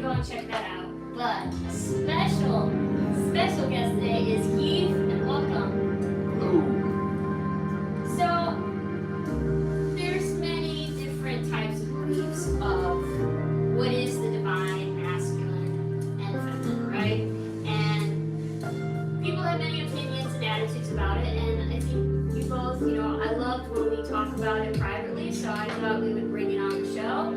go and check that out. But a special guest today is Heath, and welcome. Hello. So, there's many different types of beliefs of what is the divine, masculine, and feminine, right? And people have many opinions and attitudes about it, and I think you both, I loved when we talk about it privately, so I thought we would bring it on the show.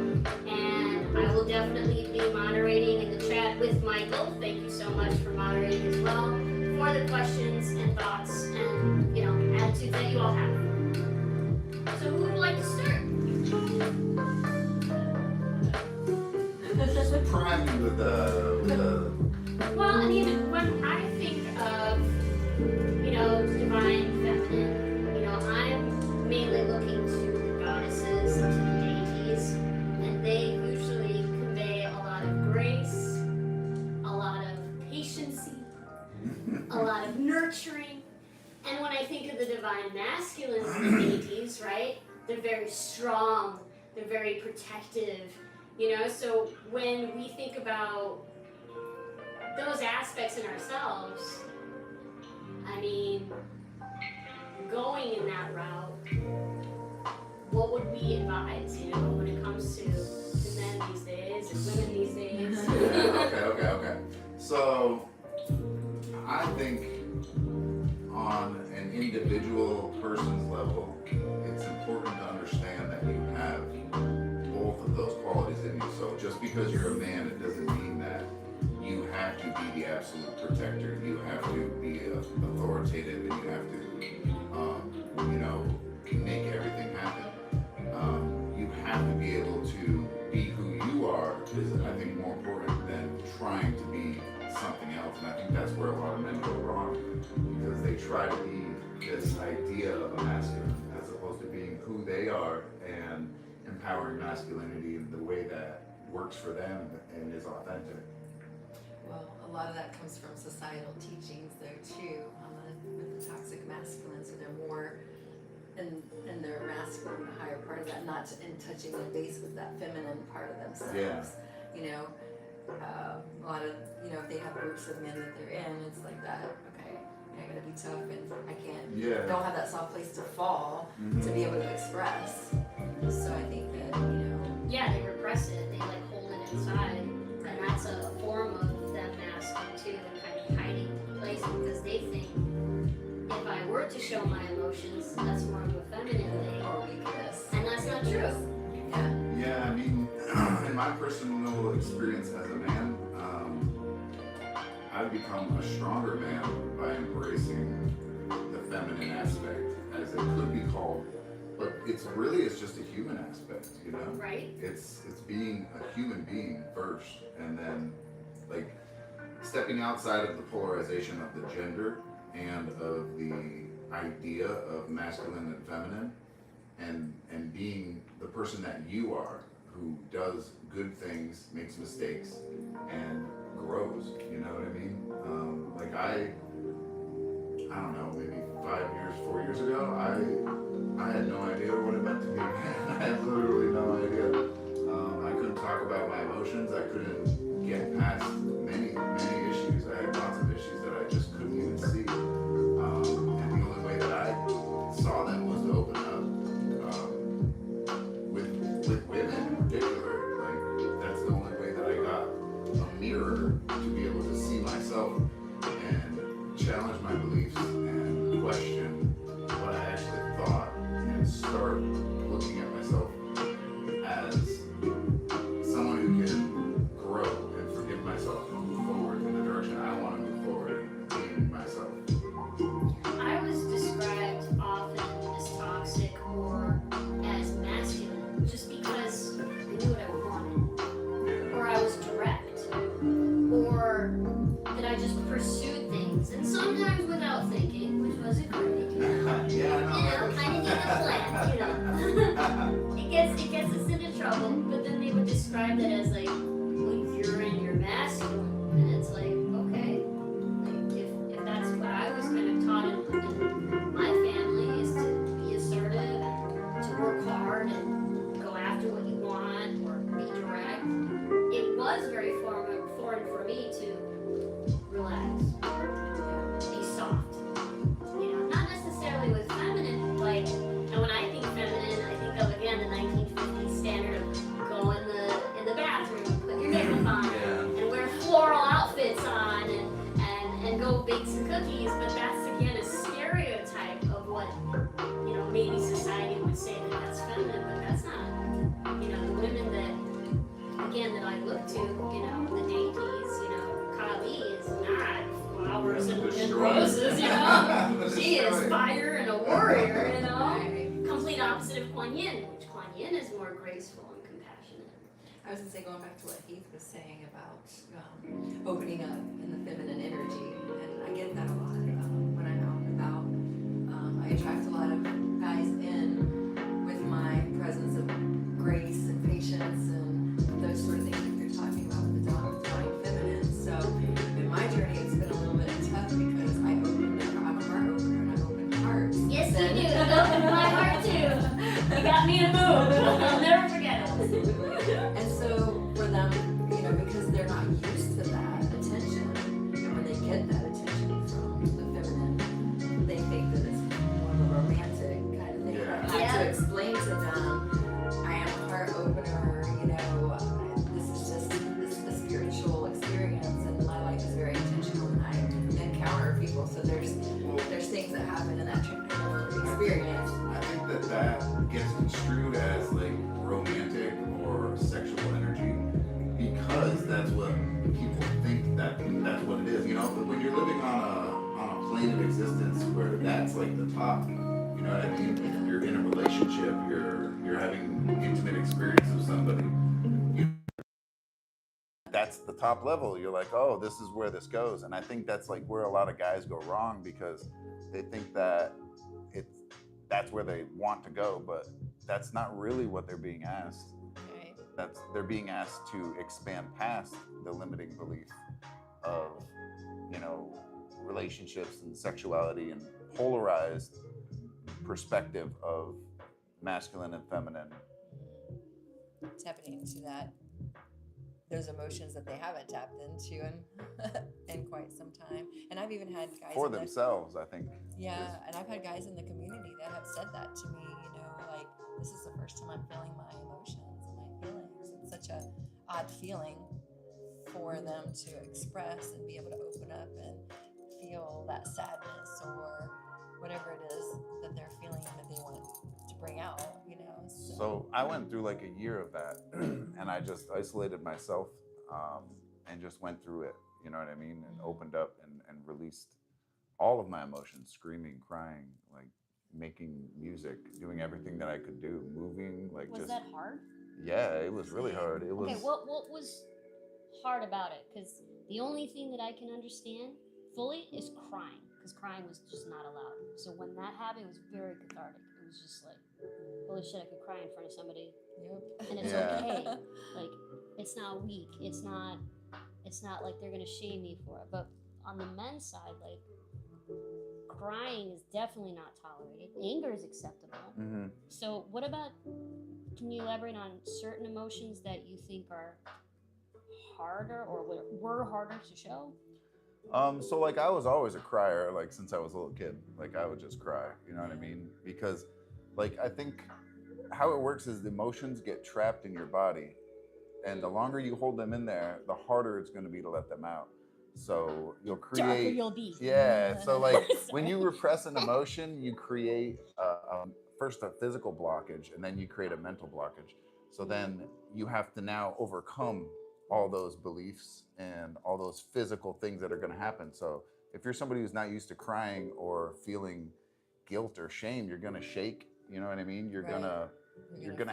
And I will definitely be moderating in the chat with Michael. Thank you so much for moderating as well, for the questions and thoughts and, attitudes that you all have. So who would like to start? Prime me with the. Well, I mean, when I think of, divine feminine, I'm mainly looking to the goddesses, to the deities, and they usually convey a lot of grace, a lot of patience, a lot of nurturing. And when I think of the divine masculines and the deities, right, they're very strong, they're very protective, so when we think about those aspects in ourselves, I mean, going in that route, what would we advise, when it comes to men these days and women these days? Okay. So, I think on an individual person's level, it's important to understand that you have both of those qualities in you. So just because you're a man, it doesn't mean that you have to be the absolute protector. You have to be authoritative, and you have to, make everything happen. You have to be able to be who you are is, I think, more important than trying to be something else. And I think that's where a lot of men go wrong, because they try to be this idea of a masculine as opposed to being who they are and empowering masculinity in the way that works for them and is authentic. Well, a lot of that comes from societal teachings there too, with the toxic masculine, so they're more in their masculine, the higher part of that, not in touching the base with that feminine part of themselves. Yeah. A lot of, if they have groups of men that they're in, it's like that, okay, I gotta be tough and I can't, don't have that soft place to fall to be able to express. So I think that, Yeah, they repress it, they hold it inside, and that's a form of them masking too, and kind of hiding in place, because they think if I were to show my emotions, that's more of a feminine thing, or weakness. and that's not true. Yeah, I mean, in my personal experience as a man, I've become a stronger man by embracing the feminine aspect, as it could be called. But it's just a human aspect, Right. It's being a human being first, and then stepping outside of the polarization of the gender and of the idea of masculine and feminine, and being the person that you are, who does good things, makes mistakes, and grows. You know what I mean? I don't know, maybe 4 years ago, I had no idea what it meant to be a man. I had literally no idea. I couldn't talk about my emotions. I couldn't get past many issues. I had lots of issues that I just couldn't even see. And the only way that I saw them was to open up. With women in particular, that's the only way that I got a mirror to be able to see myself and challenge my beliefs and question what I actually thought, and start looking at myself as someone who can grow and forgive myself and move forward in the direction I want to move forward, being myself. I was described often as toxic or as masculine just because I knew what I wanted, or I was direct, or that I just pursued things, and sometimes without thinking, which wasn't great, kind of need a plan, it gets us into trouble, but then they would describe it as well, you're in your masculine, and it's okay, if that's what I was kind of taught in my family, is to be assertive and to work hard and go after what you want, or be direct. It was very formative important for me to relax, be soft. Not necessarily with feminine, like, and when I think feminine, I think of again the 1950s standard of go in the bathroom, put your makeup on, and wear floral outfits on, and go bake some cookies. But that's again a stereotype of what maybe society would say that that's feminine, but that's not. The women that I look to, the dainties, Kali is not flowers and roses, she is fire and a warrior, complete opposite of Kuan Yin, which Kuan Yin is more graceful and compassionate. I was going to say, going back to what Heath was saying about opening up in the feminine energy, and I get that a lot when I'm out and about. I attract a lot of guys in with my presence of grace and patience and those sort of things that you're talking about with the divine feminine. So in my journey, it's been a little bit tough because I'm a heart opener and I've opened hearts. Yes, you do. You opened my heart too. You got me to move. I'll never forget it. And so for them, because they're not used to that attention, and when they get that attention from the feminine, they think that it's more of a romantic kind of thing. Yeah. I have to explain to them, I am a heart opener, this is just a spiritual experience, and my life is very intentional, and I encounter people, so there's things that happen in that experience. I think that gets construed as like romantic or sexual energy because that's what people think that's what it is. But when you're living on a plane of existence where that's like the top, you know what I mean? If you're in a relationship, you're having intimate experience with somebody. That's the top level. You're like, oh, this is where this goes. And I think that's like where a lot of guys go wrong because they think that that's where they want to go, but that's not really what they're being asked. Right. They're being asked to expand past the limiting belief of, relationships and sexuality and polarized perspective of masculine and feminine. Tapping into those emotions that they haven't tapped into in quite some time. And I've even had guys For themselves, I think. Yeah, and I've had guys in the community that have said that to me, like, this is the first time I'm feeling my emotions and my feelings. It's such a odd feeling for them to express and be able to open up and feel that sadness or whatever it is that they're feeling that they want to bring out, So I went through like a year of that and I just isolated myself and just went through it, you know what I mean? And opened up and released all of my emotions, screaming, crying, like making music, doing everything that I could do, moving, like Was just. that hard? Yeah, it was really hard. It was. Okay, what was hard about it? Because the only thing that I can understand fully is crying, because crying was just not allowed. So when that happened, it was very cathartic. It was just like, holy shit, I could cry in front of somebody, and it's okay. Like, it's not weak. It's not like they're gonna shame me for it. But on the men's side, like, crying is definitely not tolerated. Anger is acceptable. Mm-hmm. So what about? Can you elaborate on certain emotions that you think are harder or were harder to show? So like I was always a crier, like since I was a little kid. Like I would just cry, you know what I mean? Because like I think how it works is the emotions get trapped in your body. And the longer you hold them in there, the harder it's going to be to let them out. So you'll create. Darker you'll be. Yeah. So like when you repress an emotion, you create first a physical blockage, and then you create a mental blockage. So then you have to now overcome all those beliefs and all those physical things that are going to happen. So if you're somebody who's not used to crying or feeling guilt or shame, you're going to shake. You know what I mean? You're gonna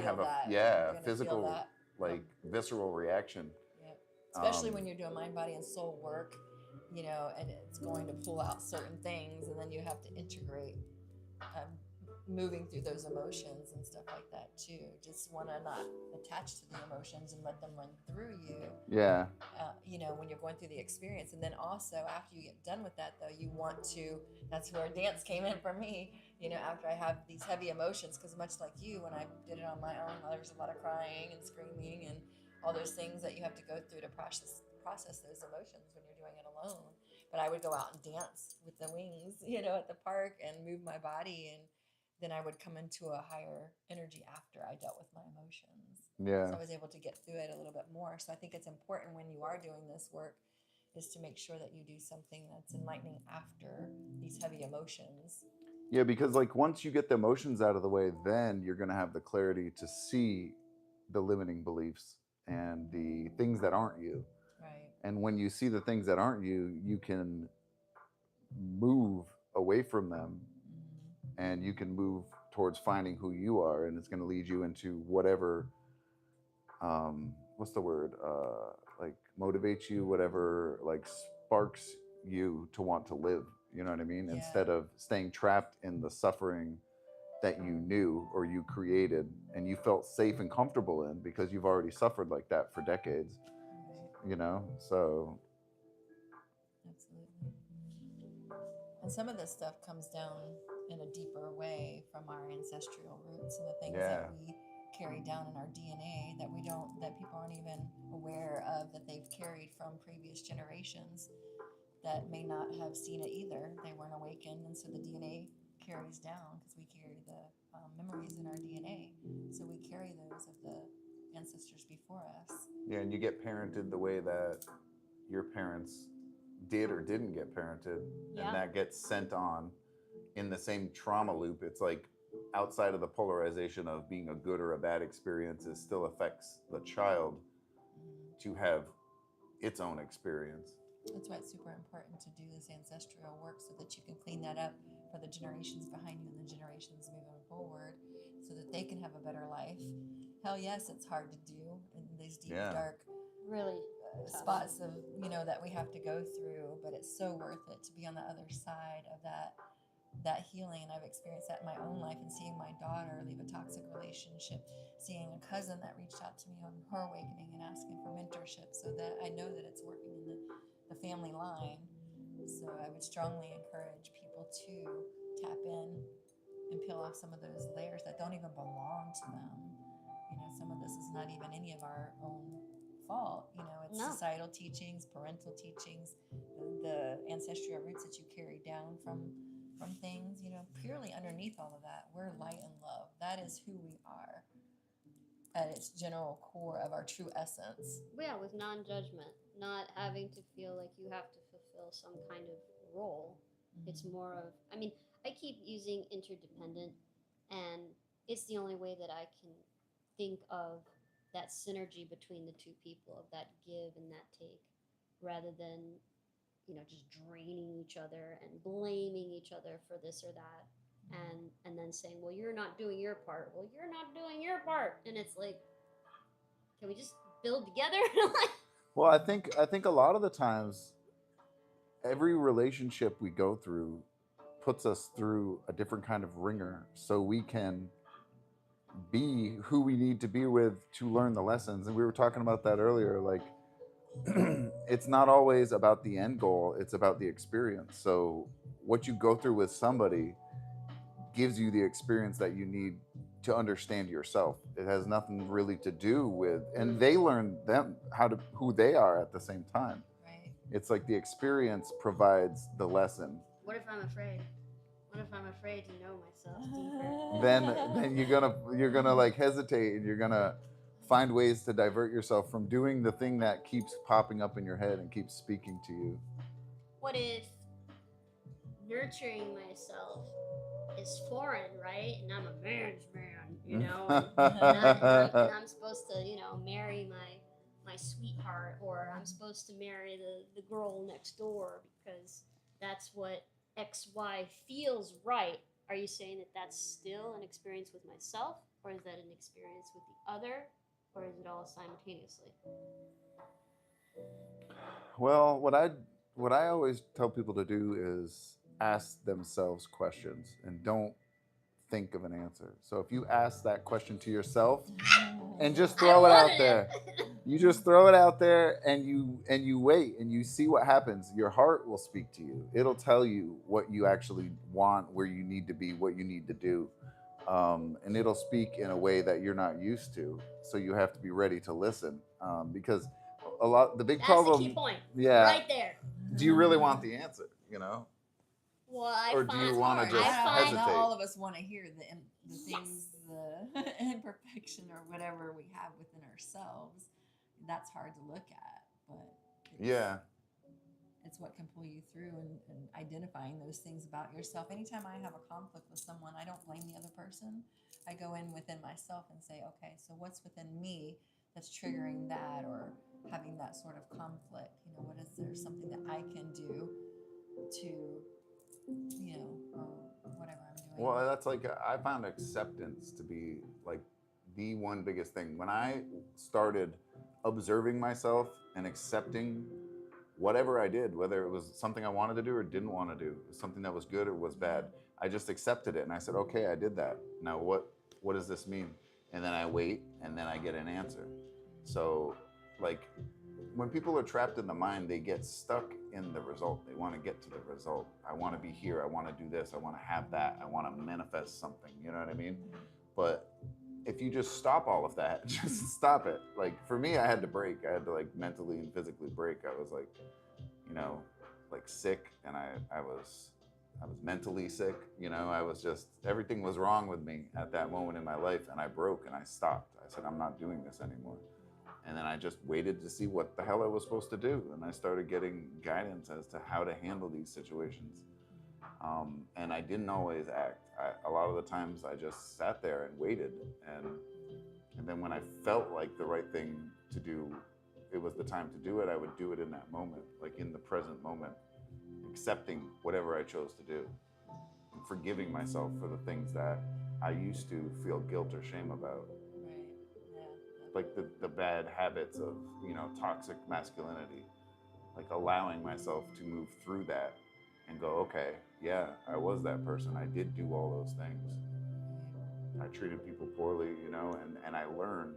have a physical, like visceral reaction. Yep. Especially when you're doing mind, body, and soul work, and it's going to pull out certain things, and then you have to integrate moving through those emotions and stuff like that too. Just want to not attach to the emotions and let them run through you. Yeah. When you're going through the experience. And then also after you get done with that though, you want to, that's where dance came in for me, after I have these heavy emotions, because much like you, when I did it on my own, there was a lot of crying and screaming and all those things that you have to go through to process those emotions when you're doing it alone. But I would go out and dance with the wings, you know, at the park and move my body, and then I would come into a higher energy after I dealt with my emotions. Yeah. So I was able to get through it a little bit more. So I think it's important when you are doing this work is to make sure that you do something that's enlightening after these heavy emotions. Yeah, because like once you get the emotions out of the way, then you're going to have the clarity to see the limiting beliefs and the things that aren't you. Right. And when you see the things that aren't you, you can move away from them and you can move towards finding who you are, and it's going to lead you into whatever what's the word, like motivates you, whatever like sparks you to want to live, you know what I mean, Yeah. instead of staying trapped in the suffering that you knew or you created and you felt safe and comfortable in because you've already suffered like that for decades, Right. you know. So Absolutely. And some of this stuff comes down in a deeper way from our ancestral roots and the things Yeah. that we carry down in our DNA that we don't, that people aren't even aware of, that they've carried from previous generations that may not have seen it either. They weren't awakened, and so the DNA carries down because we carry the memories in our DNA. So we carry those of the ancestors before us. yeah, and you get parented the way that your parents did or didn't get parented, Yeah. and that gets sent on in the same trauma loop. It's like outside of the polarization of being a good or a bad experience, it still affects the child to have its own experience. That's why it's super important to do this ancestral work so that you can clean that up for the generations behind you and the generations moving forward so that they can have a better life. Hell yes, it's hard to do in these deep, Yeah. dark Really spots of, you know, that we have to go through, but it's so worth it to be on the other side of that healing. And I've experienced that in my own life, and seeing my daughter leave a toxic relationship, seeing a cousin that reached out to me on her awakening and asking for mentorship, so that I know that it's working in the family line. So I would strongly encourage people to tap in and peel off some of those layers that don't even belong to them. You know, some of this is not even any of our own fault. You know, it's No. societal teachings, parental teachings, the ancestral roots that you carry down from things. You know, purely underneath all of that, we're light and love. That is who we are at its general core of our true essence. Yeah, with non-judgment, not having to feel like you have to fulfill some kind of role. It's more of, I mean, I keep using interdependent, and it's the only way that I can think of that synergy between the two people, of that give and that take, rather than, you know, just draining each other and blaming each other for this or that, and then saying, well, you're not doing your part, well, you're not doing your part, and it's like, can we just build together? Well, I think a lot of the times every relationship we go through puts us through a different kind of ringer so we can be who we need to be with to learn the lessons. And we were talking about that earlier, like it's not always about the end goal, it's about the experience. So what you go through with somebody gives you the experience that you need to understand yourself. It has nothing really to do with, and they learn them who they are at the same time. Right. It's like the experience provides the lesson. What if I'm afraid? What if I'm afraid to know myself deeper? Then you're gonna like hesitate, and you're gonna find ways to divert yourself from doing the thing that keeps popping up in your head and keeps speaking to you. What if nurturing myself is foreign, right? And I'm a man's man, you know, and I'm supposed to, you know, marry my sweetheart, or I'm supposed to marry the girl next door because that's what XY feels right. Are you saying that that's still an experience with myself, or is that an experience with the other, or is it all simultaneously? Well, what I always tell people to do is ask themselves questions and don't think of an answer. So if you ask that question to yourself and just throw it out there, you just throw it out there and you wait and you see what happens. Your heart will speak to you. It'll tell you what you actually want, where you need to be, what you need to do. And it'll speak in a way that you're not used to. So you have to be ready to listen, because the big That's problem. the key point. Yeah. Right there. Do you really want the answer? You know. Well, I Or do find you wanna hard. just I find Not hesitate? all of us want to hear the Yes. things, the imperfection or whatever we have within ourselves. That's hard to look at, but it's what can pull you through and identifying those things about yourself. Anytime I have a conflict with someone, I don't blame the other person. I go in within myself and say, okay, so what's within me that's triggering that or having that sort of conflict? You know, what is there something that I can do to, you know, or whatever I'm doing? Well, that's like I found acceptance to be like the one biggest thing. When I started observing myself and accepting whatever I did, whether it was something I wanted to do or didn't want to do, something that was good or was bad, I just accepted it and I said, okay, I did that. Now what does this mean? And then I wait and then I get an answer. So like when people are trapped in the mind, they get stuck in the result. They want to get to the result. I want to be here. I want to do this. I want to have that. I want to manifest something. You know what I mean? But if you just stop all of that, just stop it. Like for me, I had to break. I had to like mentally and physically break. I was like, you know, like sick, and I was mentally sick. You know, I was just everything was wrong with me at that moment in my life, and I broke and I stopped. I said, I'm not doing this anymore. And then I just waited to see what the hell I was supposed to do, and I started getting guidance as to how to handle these situations. And I didn't always act. A lot of the times I just sat there and waited, and then when I felt like the right thing to do, it was the time to do it, I would do it in that moment, like in the present moment, accepting whatever I chose to do, and forgiving myself for the things that I used to feel guilt or shame about. Right. Yeah. Like the bad habits of, you know, toxic masculinity, like allowing myself to move through that and go, okay, yeah, I was that person. I did do all those things. I treated people poorly, you know, and I learned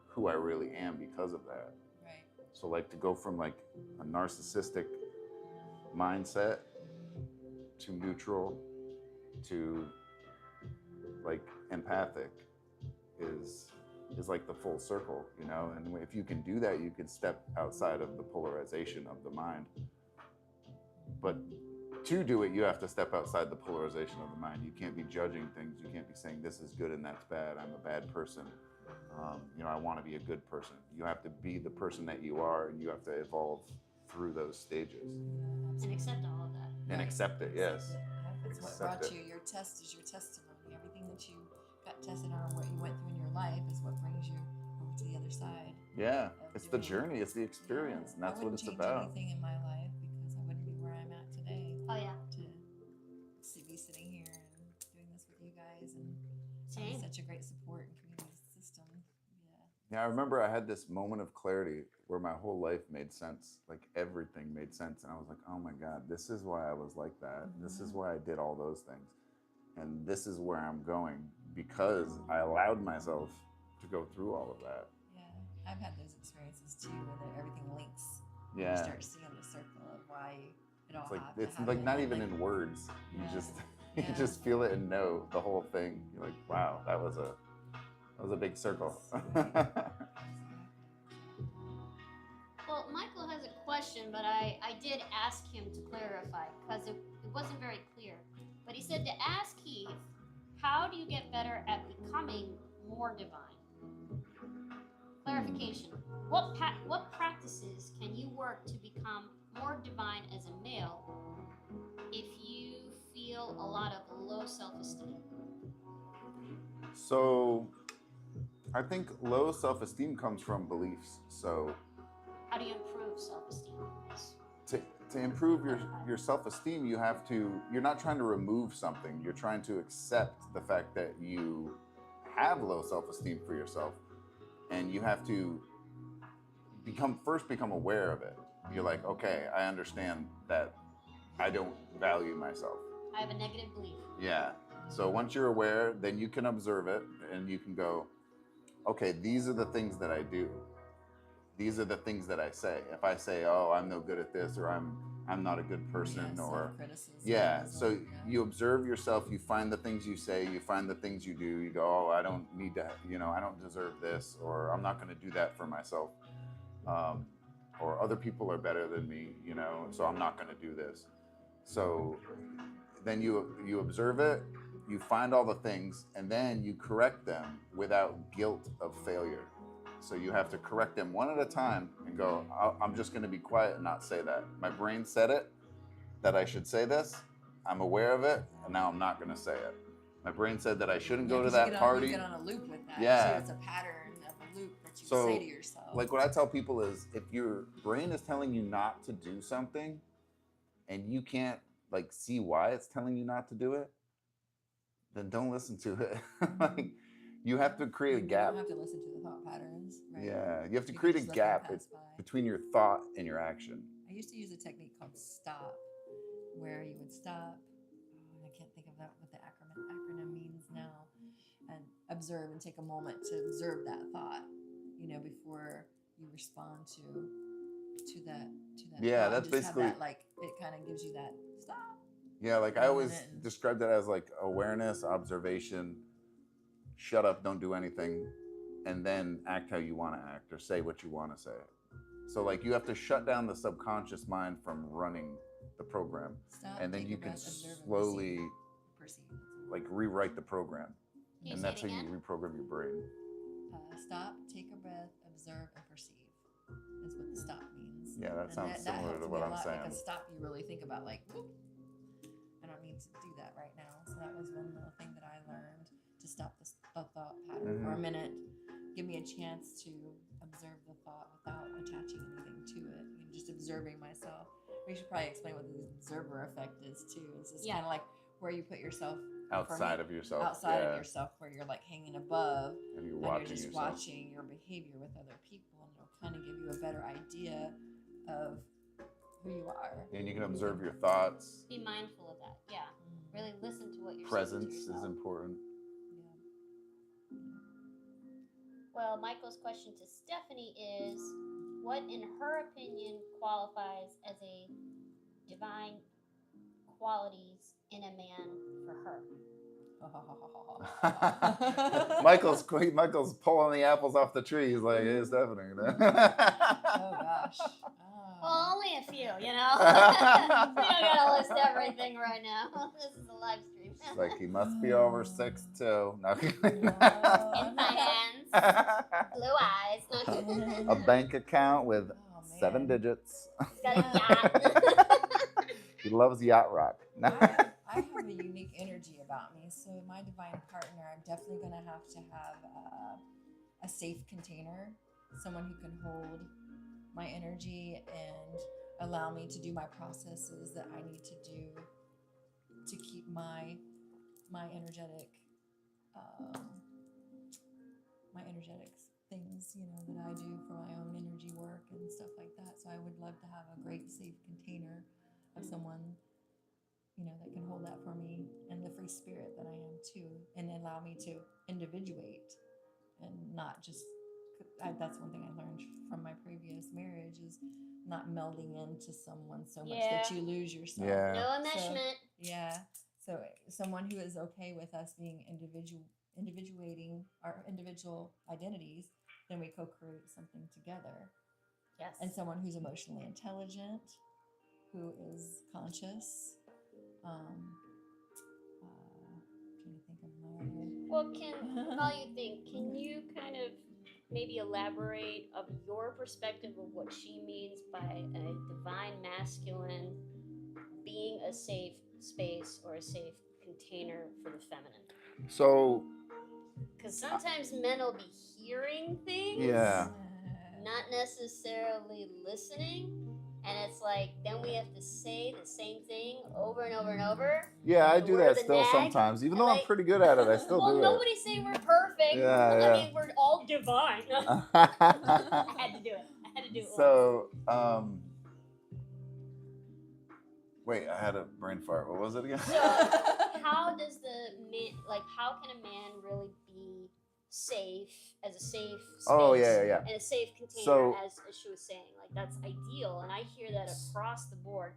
who I really am because of that. Right. So like to go from like a narcissistic mindset to neutral to like empathic is like the full circle, you know? And if you can do that, you can step outside of the polarization of the mind. But to do it, you have to step outside the polarization of the mind. You can't be judging things. You can't be saying this is good and that's bad. I'm a bad person. You know, I want to be a good person. You have to be the person that you are, and you have to evolve through those stages And accept all of that. and accept it. Yes. That's what Accept brought it. you. Your test is your testimony. Everything that you got tested on, what you went through in your life, is what brings you over to the other side. Yeah. of It's the doing- journey. It's the experience, and that's I what wouldn't it's change about. anything in my life because I wouldn't be where I'm at today. Oh yeah. To be sitting here and doing this with you guys and Same. having such a great support and community system. Yeah. Yeah, I remember I had this moment of clarity where my whole life made sense. Like everything made sense. And I was like, oh my God, this is why I was like that. This is why I did all those things. And this is where I'm going because I allowed myself to go through all of that. Yeah. I've had those experiences too, where everything links. Yeah. You start seeing the circle of why it all It's like happened. it's like not even in words. You Yeah. just you Yeah. just feel it and know the whole thing. You're like, wow, that was a big circle. Well, Michael has a question, but I did ask him to clarify because it wasn't very clear. But he said to ask Heath, how do you get better at becoming more divine? Clarification. What practices can you work to become more divine as a male if you feel a lot of low self-esteem? So I think low self-esteem comes from beliefs. So How do you improve self-esteem? to improve your self-esteem, you're not trying to remove something. You're trying to accept the fact that you have low self-esteem for yourself. And you have to become aware of it. You're like, okay, I understand that I don't value myself. I have a negative belief. Yeah. So once you're aware, then you can observe it and you can go, okay, these are the things that I do. These are the things that I say. If I say, oh, I'm no good at this, or I'm not a good person, Yeah, or self-criticism yeah. as So well, you observe yourself, you find the things you say, you find the things you do, you go, oh, I don't need to, I don't deserve this, or I'm not going to do that for myself. or other people are better than me, you know, so I'm not going to do this. So then you observe it, you find all the things, and then you correct them without guilt of failure. So you have to correct them one at a time and go, I'm just going to be quiet and not say that. My brain said it, that I should say this. I'm aware of it, and now I'm not going to say it. My brain said that I shouldn't go to 'cause that you party. get on a loop with that Yeah. too. It's a pattern of a loop that you So, say to yourself. like what I tell people is, if your brain is telling you not to do something, and you can't like see why it's telling you not to do it, then don't listen to it. Like, you have to create a You gap. don't have to listen to the thought patterns, right? Yeah, you have to You can create a just let them gap pass by. between your thought and your action. I used to use a technique called stop, where you would stop. Oh, I can't think of that what the acronym means now, and observe and take a moment to observe that thought, you know, before you respond to that Yeah, thought. that's And just basically- have that, like, it kind of gives you that stop. Yeah, like I And always then- describe that as like awareness, observation, shut up, don't do anything, and then act how you want to act or say what you want to say. So like you have to shut down the subconscious mind from running the program, Stop, and then take you a can breath, observe, and slowly perceive. like rewrite the program, Can you and say that's it how you again? reprogram your brain. Stop, take a breath, observe, and perceive. Is what the stop means. Yeah, that And sounds similar helps to me what a I'm lot, saying. Because stop, you really think about like, whoop, I don't need to do that right now. So that was one little thing that I learned, to stop the thought pattern for a minute. Give me a chance to observe the thought without attaching anything to it. You know, just observing myself. We should probably explain what the observer effect is too. It's just kind of like where you put yourself Outside of yourself. outside yeah. of yourself, where you're like hanging above, And you're and watching you're just yourself. watching your behavior with other people, and it'll kind of give you a better idea of who you are. And you can observe your thoughts. Be mindful of that. Yeah. Mm. Really listen to what you're Presence saying to is yourself. important. Yeah. Well, Michael's question to Stephanie is, what in her opinion qualifies as a divine qualities in a man for her? Michael's pulling the apples off the tree. He's like, hey, Stephanie. Oh gosh. Well, only a few, you know. We don't gotta list everything right now. This is a live stream. It's like, he must be over 6'2". No. In finance, blue eyes. No. A bank account with Oh, 7 man. digits. He's got a yacht. He loves yacht rock. I have a unique energy about me, so my divine partner, I'm definitely going to have a safe container, someone who can hold my energy and allow me to do my processes that I need to do to keep my energetic things, you know, that I do for my own energy work and stuff like that. So I would love to have a great safe container of someone, you know, that can hold that for me, and the free spirit that I am too, and allow me to individuate and not just, that's one thing I learned from my previous marriage, is not melding into someone so much that Yeah. you lose yourself. Yeah. No enmeshment. Yeah. So someone who is okay with us being individuating our individual identities, then we co-create something together. Yes. And someone who's emotionally intelligent, who is conscious. Trying to think of my other. Well, while you think, can you kind of maybe elaborate of your perspective of what she means by a divine masculine being a safe space or a safe container for the feminine? So, Because sometimes men will be hearing things, yeah. not necessarily listening, and it's like then we have to say the same thing over and over and over. Yeah, I The do word that of the still nag, sometimes. Even and though I'm like- pretty good at it, I still Well, do nobody say we're perfect. Yeah, I yeah. mean, we're all divine. it. I had to do it. Once. So, wait, I had a brain fart. What was it again? So, how does how can a man really be safe as a safe space? Oh, yeah. And a safe container, So- as she was saying, like that's ideal, and I hear that across the board.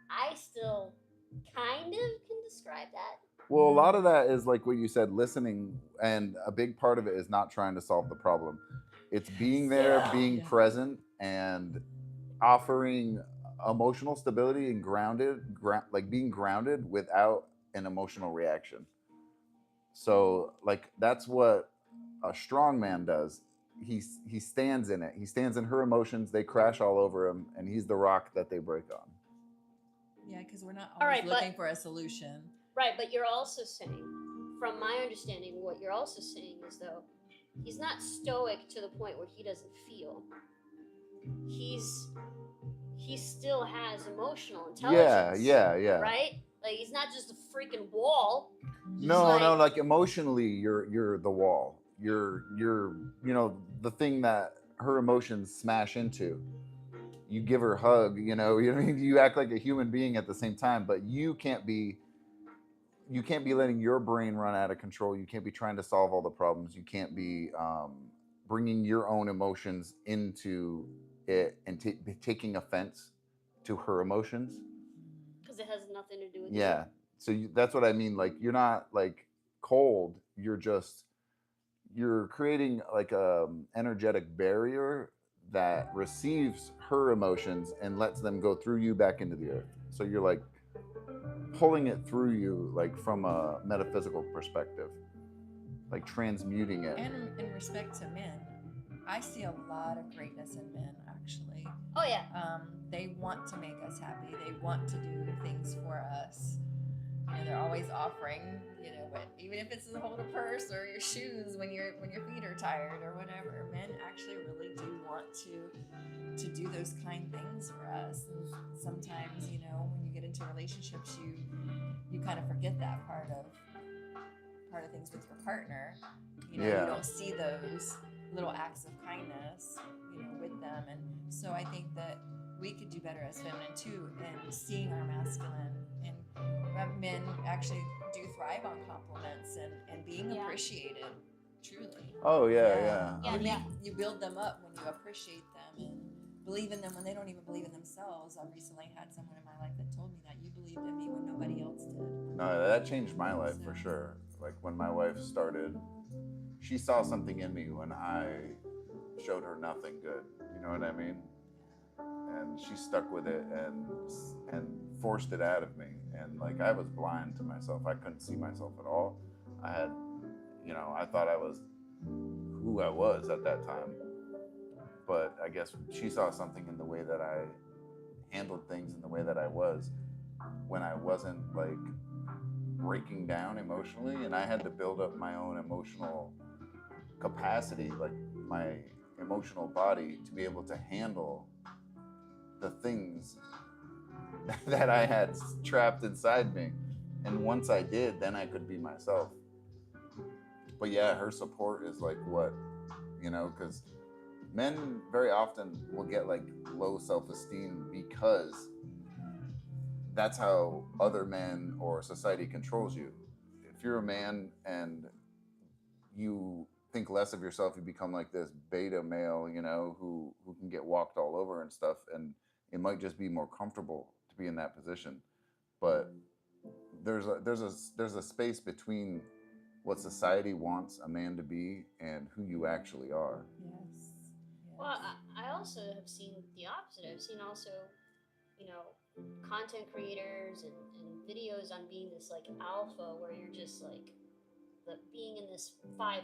I still kind of can describe that. Well, a lot of that is like what you said, listening, and a big part of it is not trying to solve the problem. It's being there, Yeah. being Yeah. present, and offering emotional stability and like being grounded without an emotional reaction. So like that's what a strong man does. He stands in it. He stands in her emotions. They crash all over him, and he's the rock that they break on. Yeah, because we're not All always right, looking but- for a solution. Right, but you're also saying, from my understanding, what you're also saying is though, he's not stoic to the point where he doesn't feel. He still has emotional intelligence. Yeah. Right? Like he's not just a freaking wall. No, like emotionally, you're the wall. You're the thing that her emotions smash into. You give her a hug, you know what I mean? You act like a human being at the same time, but you can't be letting your brain run out of control. You can't be trying to solve all the problems. You can't be bringing your own emotions into it and taking offense to her emotions. Because it has nothing to do with Yeah. So that's what I mean. Like you're not like cold. You're creating like a energetic barrier that receives her emotions and lets them go through you back into the earth. So you're like pulling it through you, like from a metaphysical perspective, like transmuting it. And in respect to men, I see a lot of greatness in men, actually. Oh yeah. They want to make us happy. They want to do things for us. You know, they're always offering, you know, but even if it's to hold a purse or your shoes when your feet are tired or whatever, men actually really do want to do those kind things for us. And sometimes, you know, when you get into relationships, you kind of forget that part of things with your partner. You know, Yeah. you don't see those little acts of kindness, you know, with them. And so I think that we could do better as feminine too, and seeing our masculine, and men actually do thrive on compliments and being Yeah. appreciated, truly. Oh yeah. Yeah, You, yeah. you build them up when you appreciate them and believe in them when they don't even believe in themselves. I recently had someone in my life that told me that you believed in me when nobody else did. No, that changed my life for sure. Like when my wife started, she saw something in me when I showed her nothing good. You know what I mean? And she stuck with it and forced it out of me. And like I was blind to myself. I couldn't see myself at all. I had, I thought I was who I was at that time. But I guess she saw something in the way that I handled things, in the way that I was, when I wasn't like breaking down emotionally, and I had to build up my own emotional capacity, like my emotional body, to be able to handle the things that I had trapped inside me. And once I did, then I could be myself. But yeah, her support is like what, because men very often will get like low self-esteem because that's how other men or society controls you. If you're a man and you think less of yourself, you become like this beta male, who can get walked all over and stuff, and it might just be more comfortable to be in that position. But there's a space between what society wants a man to be and who you actually are. Yes. Well, I also have seen the opposite. I've seen also, content creators and videos on being this like alpha, where you're just like being in this 5%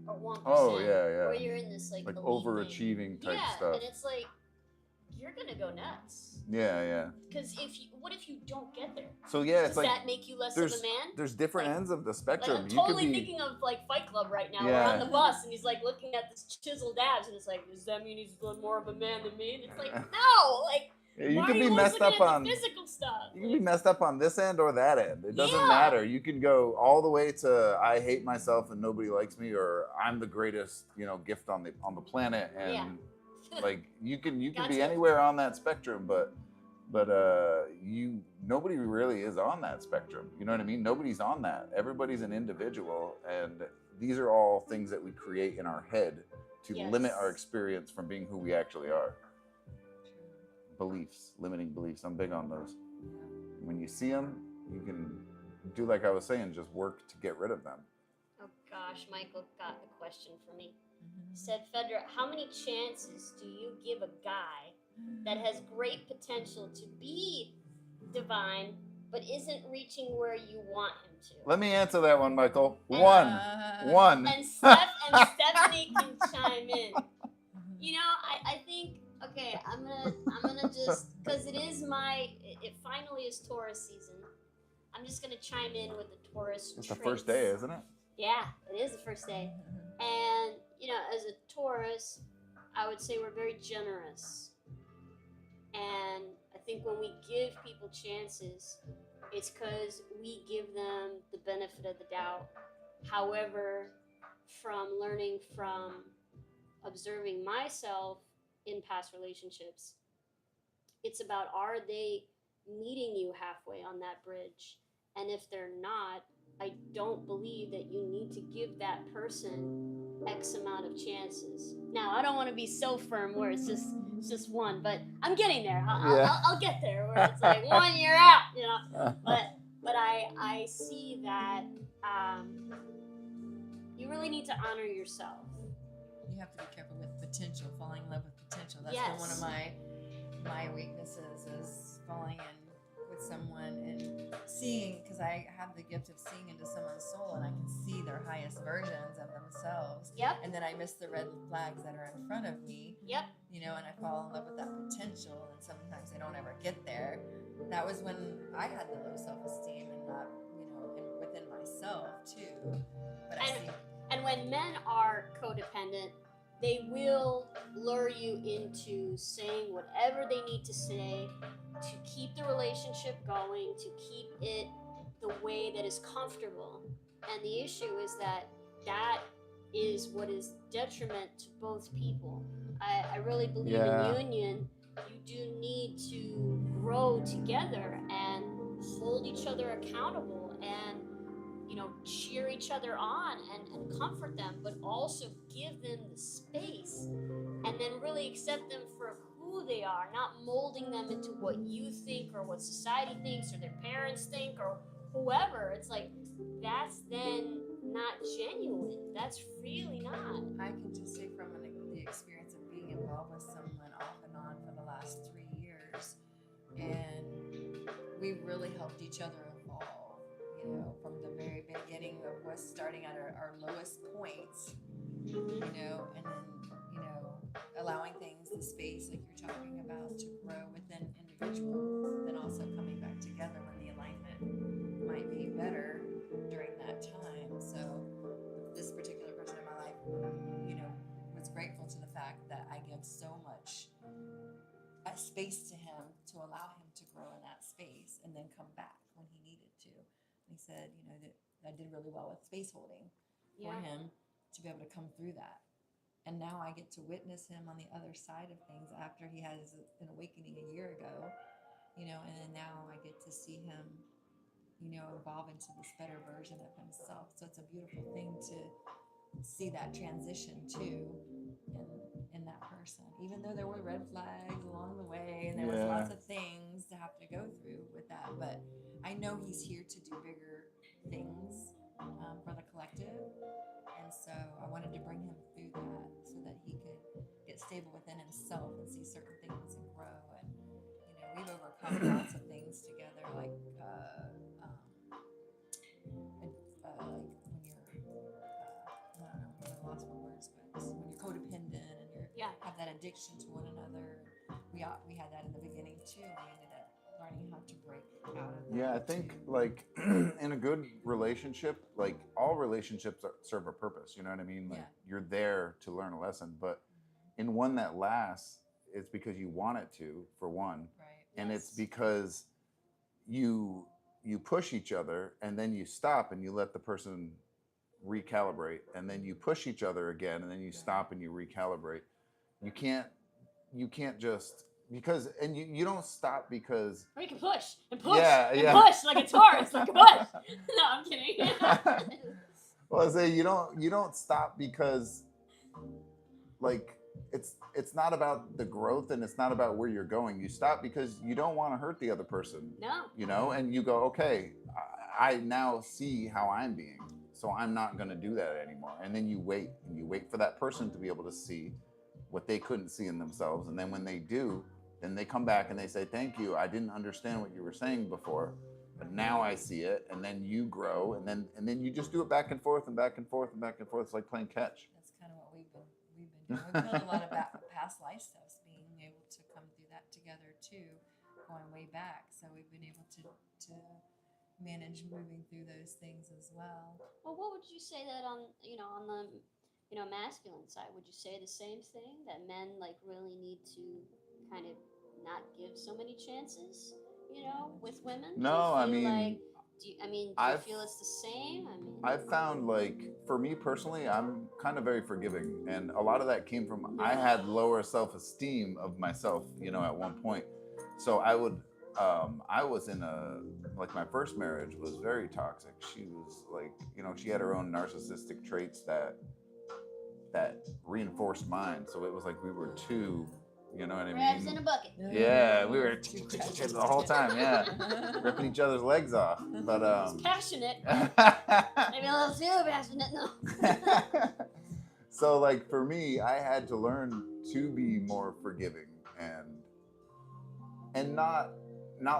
or 1%. Oh yeah. Where you're in this like elite overachieving thing. type Yeah, stuff. and it's like you're gonna go nuts. Yeah. Because what if you don't get there? So yeah, it's Does like that make you less of a man? there's different ends of the spectrum. Like, I'm totally thinking of like Fight Club right now. Yeah. We're on the bus and he's like looking at this chiseled abs and it's like, does that mean he's more of a man than me? And it's like, no, like You why could are be you always messed looking up at on the physical stuff? You can be messed up on this end or that end. It doesn't Yeah. matter. You can go all the way to I hate myself and nobody likes me, or I'm the greatest, gift on the planet, and like you can Gotcha. be anywhere on that spectrum, but nobody really is on that spectrum. You know what I mean? Nobody's on that. Everybody's an individual, and these are all things that we create in our head to limit our experience from being who we actually are. Beliefs, limiting beliefs. I'm big on those. When you see them, you can do like I was saying, just work to get rid of them. Oh gosh, Michael got a question for me. He said, Fedra, how many chances do you give a guy that has great potential to be divine, but isn't reaching where you want him to. Let me answer that one, Michael. And- One. And Stephanie can chime in. You know, I think, okay, I'm gonna just, because it finally is Taurus season. I'm just gonna chime in with the Taurus. It's the traits. first day, isn't it? Yeah, it is the first day. And, you know, as a Taurus, I would say we're very generous. And I think when we give people chances, it's because we give them the benefit of the doubt. However, from learning from observing myself in past relationships, it's about, are they meeting you halfway on that bridge? And if they're not, I don't believe that you need to give that person X amount of chances. Now, I don't want to be so firm where it's just one, but I'm getting there. I'll get there where it's like 1 year out, you know. But I see that you really need to honor yourself. You have to be careful with potential, falling in love with potential. That's Yes. been one of my weaknesses, is falling in with someone and seeing, because I have the gift of seeing into someone's soul and I can see their highest versions of themselves. Yep. And then I miss the red flags that are in front of me. Yep. You know, and I fall in love with that potential, and sometimes they don't ever get there. That was when I had the low self-esteem and not, you know, and within myself too. But I see. And when men are codependent, they will lure you into saying whatever they need to say to keep the relationship going, to keep it the way that is comfortable. And the issue is that is what is detriment to both people. I really believe in union. You do need to grow together and hold each other accountable and, you know, cheer each other on and comfort them, but also give them the space and then really accept them for who they are, not molding them into what you think or what society thinks or their parents think or whoever. It's like, that's then not genuine. That's really not. I can just say from the experience of being involved with someone off and on for the last 3 years, and we really helped each other evolve, you know, from the very beginning of us starting at our lowest points, you know, and then, you know, allowing things, the space like you're talking about, to grow within individuals, then also coming back together when the alignment might be better during that time. So this particular person in my life, you know, was grateful to the fact that I give so much space to him to allow him to grow in that space and then come back when he needed to. And he said, you know, that I did really well with space holding for him to be able to come through that. And now I get to witness him on the other side of things after he has an awakening a year ago, you know, and then now I get to see him, you know, evolve into this better version of himself. So it's a beautiful thing to see that transition too in that person, even though there were red flags along the way and there was lots of things to have to go through with that. But I know he's here to do bigger things for the collective. And so I wanted to bring him through that so that he could get stable within himself and see certain things and grow. And, you know, we've overcome lots of things together, like when you're, I don't know, I'm lost for words, but when you're codependent and you have that addiction to one another. We had that in the beginning too. We ended up learning how to break out of that. Yeah, I think like in a good relationship, like all relationships serve a purpose. You know what I mean? Like you're there to learn a lesson, but in one that lasts, it's because you want it to, for one, and it's because you push each other and then you stop and you let the person recalibrate, and then you push each other again and then you stop and you recalibrate. You can't just, because, and you don't stop because, or you can push and push and push like a Taurus, like a push. No, I'm kidding. Well, I say you don't stop because, like, it's not about the growth and it's not about where you're going. You stop because you don't want to hurt the other person. No. You know, and you go, okay, I now see how I'm being, so I'm not going to do that anymore. And then you wait for that person to be able to see what they couldn't see in themselves, and then when they do, Then they come back and they say, thank you. I didn't understand what you were saying before, but now I see it. And then you grow, and then you just do it back and forth and back and forth and back and forth. It's like playing catch. That's kind of what we've been doing. We've heard a lot about past life stuffs, being able to come through that together too, going way back. So we've been able to manage moving through those things as well. Well, what would you say that on the masculine side? Would you say the same thing, that men like really need to kind of not give so many chances, with women? No, I mean, do you feel it's the same? I've found, like, for me personally, I'm kind of very forgiving, and a lot of that came from I had lower self-esteem of myself, at one point. So I was in my first marriage was very toxic. She was like, she had her own narcissistic traits that reinforced mine. So it was like we were two, you know what I mean? Crabs in a bucket. Yeah, we were the whole time, yeah, ripping each other's legs off. But It's passionate. Maybe a little too passionate. No. So, like, for me, I had to learn to be more forgiving and not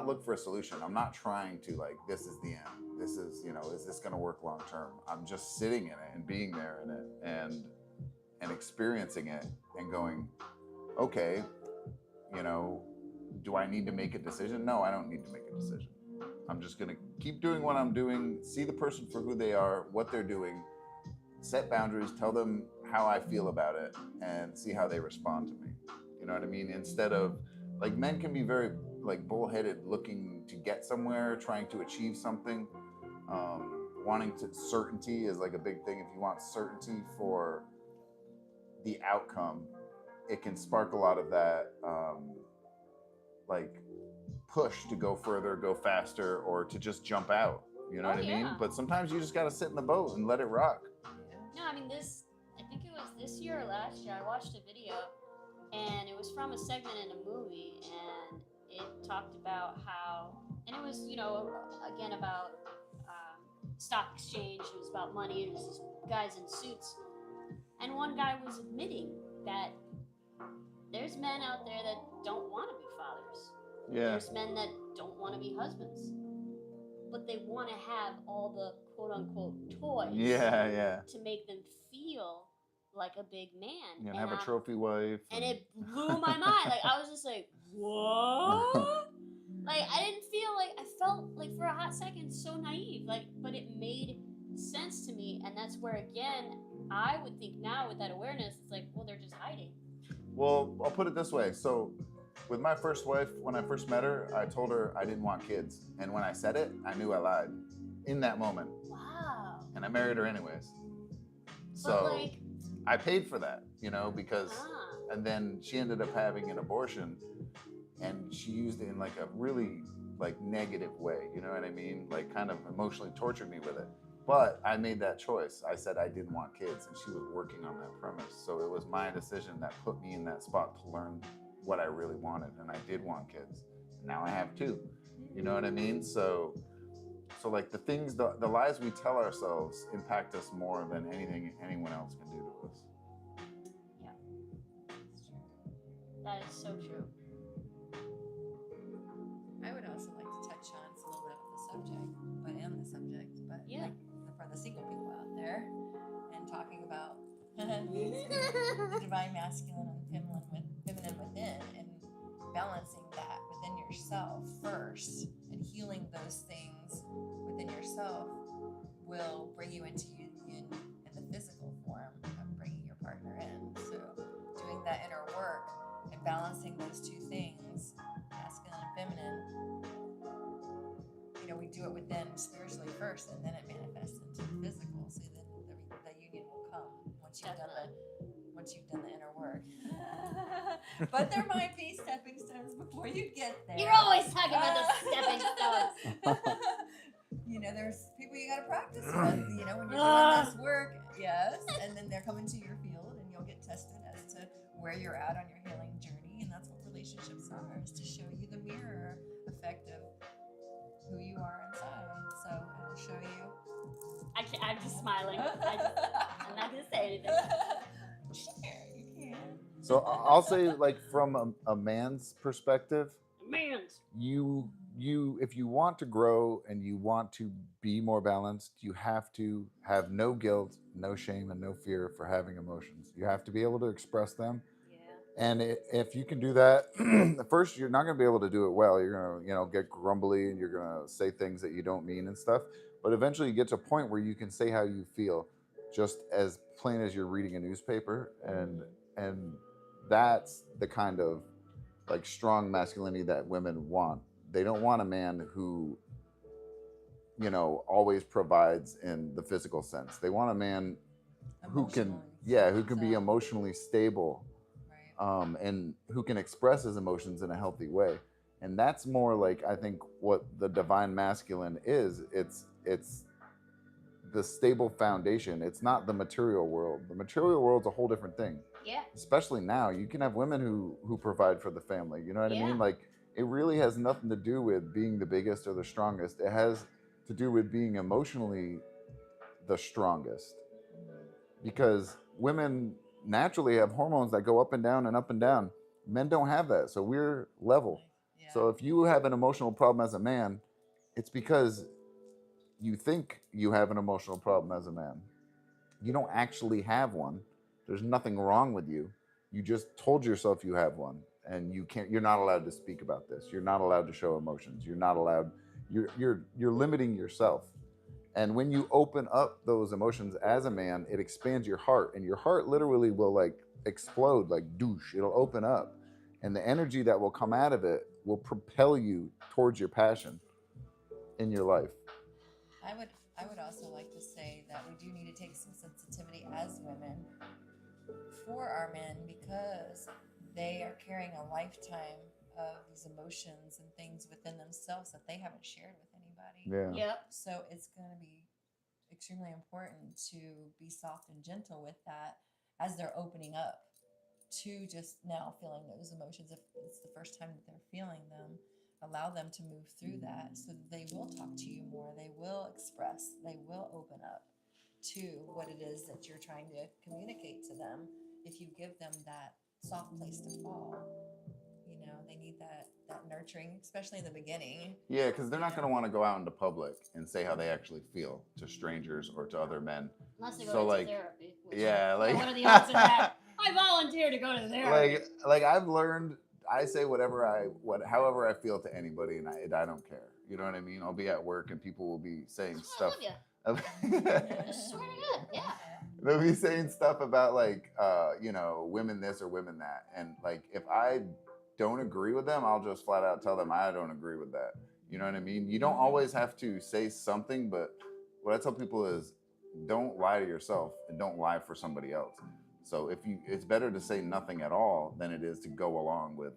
look for a solution. I'm not trying to, like, this is the end. This is, is this going to work long term? I'm just sitting in it and being there in it and experiencing it and going, okay, do I need to make a decision? No, I don't need to make a decision. I'm just going to keep doing what I'm doing, see the person for who they are, what they're doing, set boundaries, tell them how I feel about it, and see how they respond to me. You know what I mean? Instead of, like, men can be very, like, bullheaded, looking to get somewhere, trying to achieve something. Certainty is like a big thing. If you want certainty for the outcome, it can spark a lot of that, like, push to go further, go faster, or to just jump out. You know what I mean? Yeah. But sometimes you just got to sit in the boat and let it rock. No, I think it was this year or last year, I watched a video, and it was from a segment in a movie, and it talked about how, and it was, again, about stock exchange, it was about money, it was just guys in suits, and one guy was admitting that there's men out there that don't want to be fathers. Yeah. There's men that don't want to be husbands, but they want to have all the quote-unquote toys to make them feel like a big man. And have a trophy wife. And it blew my mind. Like, I was just like, what? Like, I felt like for a hot second so naive. Like, but it made sense to me. And that's where, again, I would think now with that awareness, it's like, well, they're just hiding. Well, I'll put it this way. So with my first wife, when I first met her, I told her I didn't want kids. And when I said it, I knew I lied in that moment. Wow. And I married her anyways. So But, like, I paid for that, because, and then she ended up having an abortion, and she used it in, like, a really, like, negative way. You know what I mean? Like, kind of emotionally tortured me with it. But I made that choice. I said I didn't want kids, and she was working on that premise. So it was my decision that put me in that spot to learn what I really wanted, and I did want kids. Now I have two. You know what I mean? So like, the things, the lies we tell ourselves impact us more than anything anyone else can do to us. Yeah, that's true. That is so true. I would also like to touch on, it's a little bit of the subject, but Yeah. like, for the single people out there, and talking about the divine masculine and feminine within, and balancing that within yourself first, and healing those things within yourself will bring you into union in the physical form of bringing your partner in. So doing that inner work and balancing those two things, masculine and feminine, we do it within spiritually first, and then it manifests into the physical. So then the union will come once you've done the inner work. But there might be stepping stones before you get there. You're always talking about the stepping stones. There's people you got to practice with. When you're doing this work, yes, and then they're coming to your field, and you'll get tested as to where you're at on your healing journey. And that's what relationships are, is to show you the mirror effect of who you are inside. So it'll show you. I'm just smiling. I'm not gonna say anything. Sure, you can. So I'll say, like, from a man's perspective, Man's. you if you want to grow and you want to be more balanced, you have to have no guilt, no shame, and no fear for having emotions. You have to be able to express them. Yeah. And if you can do that, at first you're not going to be able to do it well. You're going to, get grumbly, and you're going to say things that you don't mean and stuff. But eventually you get to a point where you can say how you feel, just as plain as you're reading a newspaper, and that's the kind of, like, strong masculinity that women want. They don't want a man who, always provides in the physical sense. They want a man who can, Emotionally who can be so- emotionally stable, Right. and who can express his emotions in a healthy way. And that's more like, I think, what the divine masculine is. It's the stable foundation. It's not the material world. The material world's a whole different thing. Yeah. Especially now, you can have women who provide for the family. You know what I Yeah. mean? Like, it really has nothing to do with being the biggest or the strongest. It has to do with being emotionally the strongest, because women naturally have hormones that go up and down and up and down. Men don't have that, so we're level. Yeah. So if you have an emotional problem as a man, it's because you think you have an emotional problem as a man. You don't actually have one. There's nothing wrong with you. You just told yourself you have one, and you're not allowed to speak about this. You're not allowed to show emotions. You're not allowed. You're limiting yourself. And when you open up those emotions as a man, it expands your heart, and your heart literally will, like, explode, like douche. It'll open up, and the energy that will come out of it will propel you towards your passion in your life. I would also like to say that we do need to take some sensitivity as women for our men, because they are carrying a lifetime of these emotions and things within themselves that they haven't shared with anybody. Yeah. Yep. So it's going to be extremely important to be soft and gentle with that as they're opening up to just now feeling those emotions. If it's the first time that they're feeling them, allow them to move through that so that they will talk to you more. They will express, they will open up to what it is that you're trying to communicate to them. If you give them that soft place to fall, they need that nurturing, especially in the beginning. Yeah, because they're not going to want to go out into public and say how they actually feel to strangers or to other men. Unless they go So, to like, therapy. yeah, like, what are the odds of that? I volunteer to go to therapy. like I've learned, I say however I feel to anybody, and I don't care. You know what I mean? I'll be at work and people will be saying I love stuff. you. I swear to God, yeah. They'll be saying stuff about, like, women this or women that, and, like, if I don't agree with them, I'll just flat out tell them I don't agree with that. You know what I mean? You don't always have to say something, but what I tell people is, don't lie to yourself and don't lie for somebody else. So it's better to say nothing at all than it is to go along with,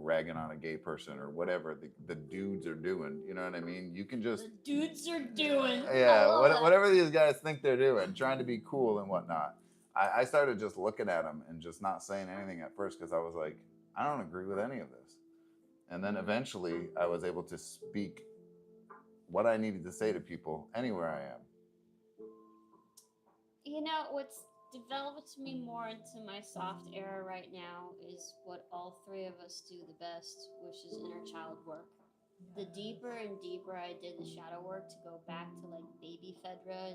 ragging on a gay person or whatever the dudes are doing. You know what I mean? You can just, The dudes are doing. yeah, whatever these guys think they're doing, trying to be cool and whatnot. I started just looking at them and just not saying anything at first, because I was like, I don't agree with any of this. And then eventually I was able to speak what I needed to say to people anywhere I am. What's developed me more into my soft era right now is what all three of us do the best, which is inner child work. The deeper and deeper I did the shadow work to go back to, like, baby Fedra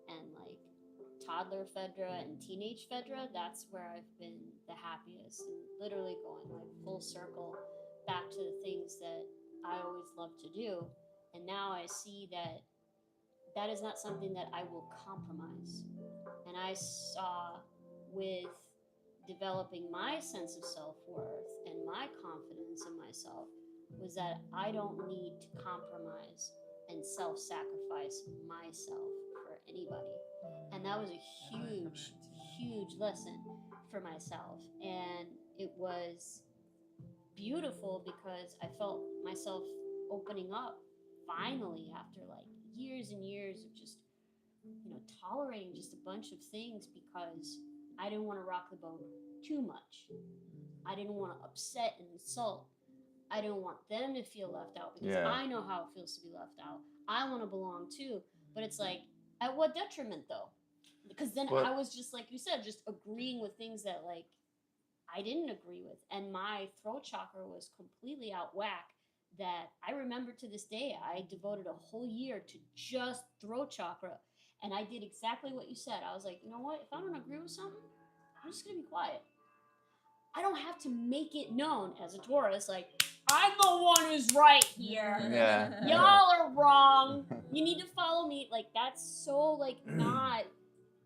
and like toddler Fedra and teenage Fedra, that's where I've been the happiest, and literally going, like, full circle back to the things that I always loved to do. And now I see that that is not something that I will compromise. And I saw, with developing my sense of self-worth and my confidence in myself, was that I don't need to compromise and self-sacrifice myself for anybody. And that was a huge lesson for myself. And it was beautiful because I felt myself opening up finally, after, like, years and years of just tolerating just a bunch of things, because I didn't want to rock the boat too much. I didn't want to upset and insult. I didn't want them to feel left out, because I know how it feels to be left out. I want to belong too, but it's like, at what detriment though? Because then I was just, like you said, just agreeing with things that, like, I didn't agree with, and my throat chakra was completely out whack. That I remember to this day, I devoted a whole year to just throat chakra, and I did exactly what you said. I was like, you know what? If I don't agree with something, I'm just gonna be quiet. I don't have to make it known as a Taurus, like, I'm the one who's right here. Yeah. Y'all are wrong. You need to follow me. Like, that's so, like, not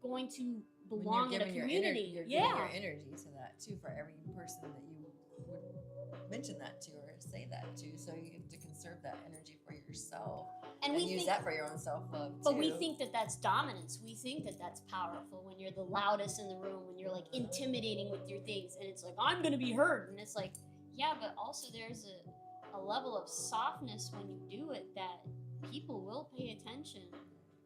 going to When belong you're in a giving community. you're Yeah. giving your energy to that too for every person that you would mention that to or say that to. So you have to conserve that energy for yourself And and we use think, that for your own self love too. but we think that that's dominance. We think that that's powerful when you're the loudest in the room, when you're like intimidating with your things, and it's like, I'm gonna be heard. And it's like, yeah, but also there's a level of softness when you do it that people will pay attention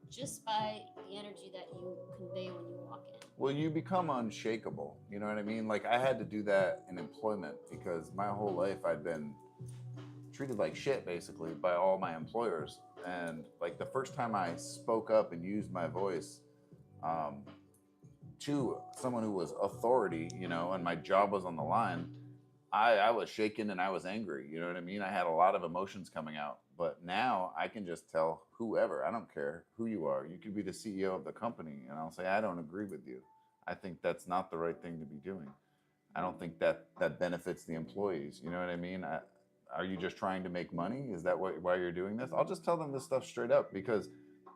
just by the energy that you convey when you walk in. Well, you become unshakable. You know what I mean? Like, I had to do that in employment because my whole life I'd been treated like shit basically by all my employers. And like the first time I spoke up and used my voice to someone who was authority, you know, and my job was on the line, I was shaken and I was angry. You know what I mean? I had a lot of emotions coming out. But now I can just tell whoever, I don't care who you are, you could be the CEO of the company, and I'll say, I don't agree with you. I think that's not the right thing to be doing. I don't think that benefits the employees. You know what I mean? Are you just trying to make money? Is that why you're doing this? I'll just tell them this stuff straight up because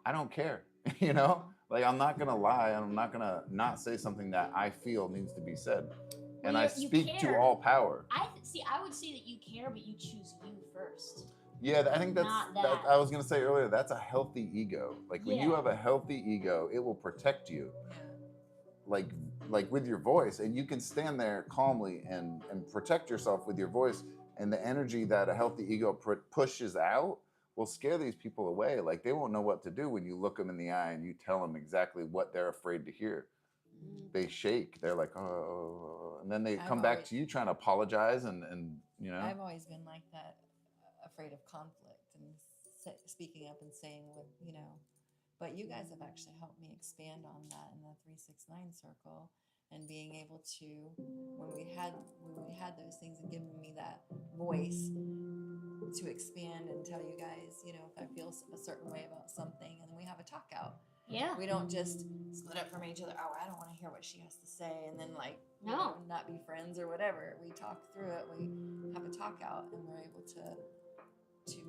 I don't care. You know, like, I'm not gonna lie. I'm not gonna not say something that I feel needs to be said. And I speak to all power. I would say that you care, but you choose you first. Yeah, I think that's Not that. I was gonna say earlier, that's a healthy ego. Like, when you Yeah. have a healthy ego, it will protect you. Yeah. Like with your voice, and you can stand there calmly and protect yourself with your voice, and the energy that a healthy ego pushes out will scare these people away. Like, they won't know what to do when you look them in the eye and you tell them exactly what they're afraid to hear. They shake. They're like, oh, and then they come back to you trying to apologize, and you know. I've always been like that, afraid of conflict and speaking up and saying what, you know. But you guys have actually helped me expand on that in the 369 circle, and being able to, when we had those things and giving me that voice to expand and tell you guys, you know, if I feel a certain way about something, and then we have a talk out. Yeah. We don't just split up from each other. Oh, I don't want to hear what she has to say, and then, like, you No. know, not be friends or whatever. We talk through it. We have a talk out, and we're able to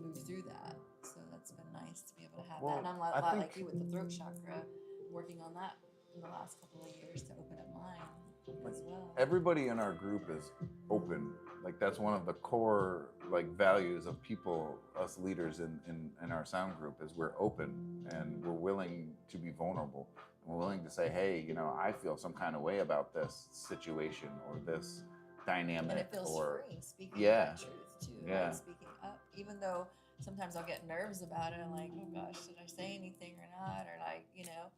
move through that. So that's been nice to be able to have Well, that. And I'm a I lot think- like you with the throat chakra, working on that in the last couple of years to open up mine as well. Everybody in our group is open. Like, that's one of the core, like, values of people, us leaders in our sound group, is we're open and we're willing to be vulnerable. And we're willing to say, hey, you know, I feel some kind of way about this situation or this dynamic. And it feels or free speaking Yeah. my truth too. Yeah. Like, speaking up, even though sometimes I'll get nerves about it. I'm like, oh gosh, did I say anything or not? Or, like, you know,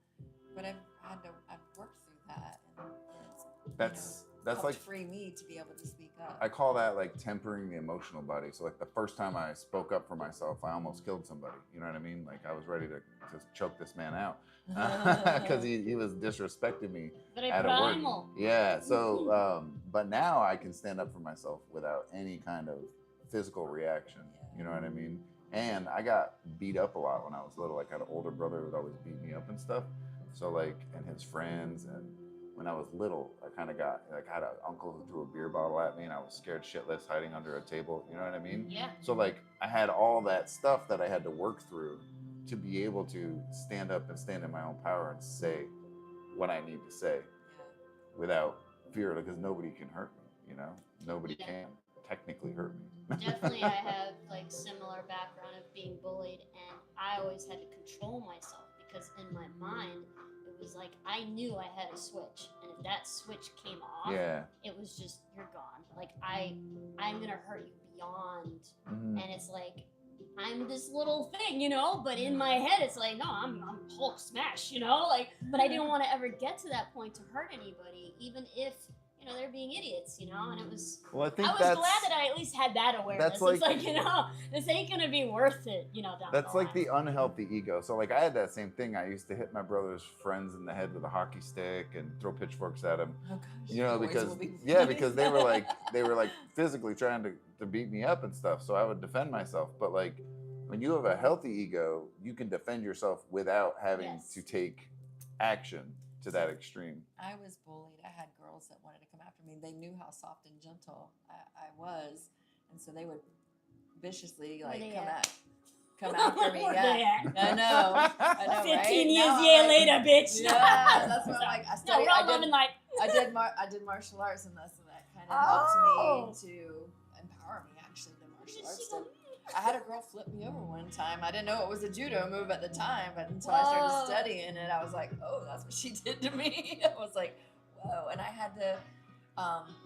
but I've worked through that, and it's that's helped like, free me to be able to speak up. I call that like tempering the emotional body. So, like, the first time I spoke up for myself, I almost killed somebody. You know what I mean? Like, I was ready to choke this man out because he was disrespecting me Very at a work. primal. Yeah. So, but now I can stand up for myself without any kind of physical reaction. You know what I mean? And I got beat up a lot when I was little. Like, I had an older brother who would always beat me up and stuff. So, like, and his friends, and when I was little, I kind of got, like, I had an uncle who threw a beer bottle at me, and I was scared shitless hiding under a table. You know what I mean? Yeah. So, like, I had all that stuff that I had to work through to be able to stand up and stand in my own power and say what I need to say without fear, because nobody can hurt me, you know? Nobody can technically hurt me. Definitely, I have, like, similar background of being bullied, and I always had to control myself because in my mind, it was like I knew I had a switch, and if that switch came off, Yeah. it was just, you're gone. Like, I'm gonna hurt you beyond, Mhm. and it's like, I'm this little thing, you know, but in my head it's like, no, I'm Hulk smash, you know, like, but I didn't want to ever get to that point to hurt anybody, even if, you they're being idiots, and it was. Well, I I think was that's glad that I at least had that awareness. like- It's like, this ain't gonna be worth it, down that's the like line. the unhealthy ego. So like I had that same thing. I used to hit my brother's friends in the head with a hockey stick and throw pitchforks at him. Oh gosh. Boys Because will be because they were like physically trying to beat me up and stuff. So I would defend myself. But like when you have a healthy ego, you can defend yourself without having Yes. to take action to that extreme. I was bullied. I had girls that wanted to come after me. They knew how soft and gentle I was, and so they would viciously Where they come after me. Where Yeah, they at? I know. 15 right? years Now I'm year like, later, bitch. Yeah, that's what I'm like. I No, studied. we're all loving life. I did martial arts, and that kind of Oh. helped me to empower me. Actually, the martial Did arts. she go, did. I had a girl flip me over one time. I didn't know it was a judo move at the time, but until I started Whoa. studying it, I was like, oh, that's what she did to me. I was like, whoa. And I had to,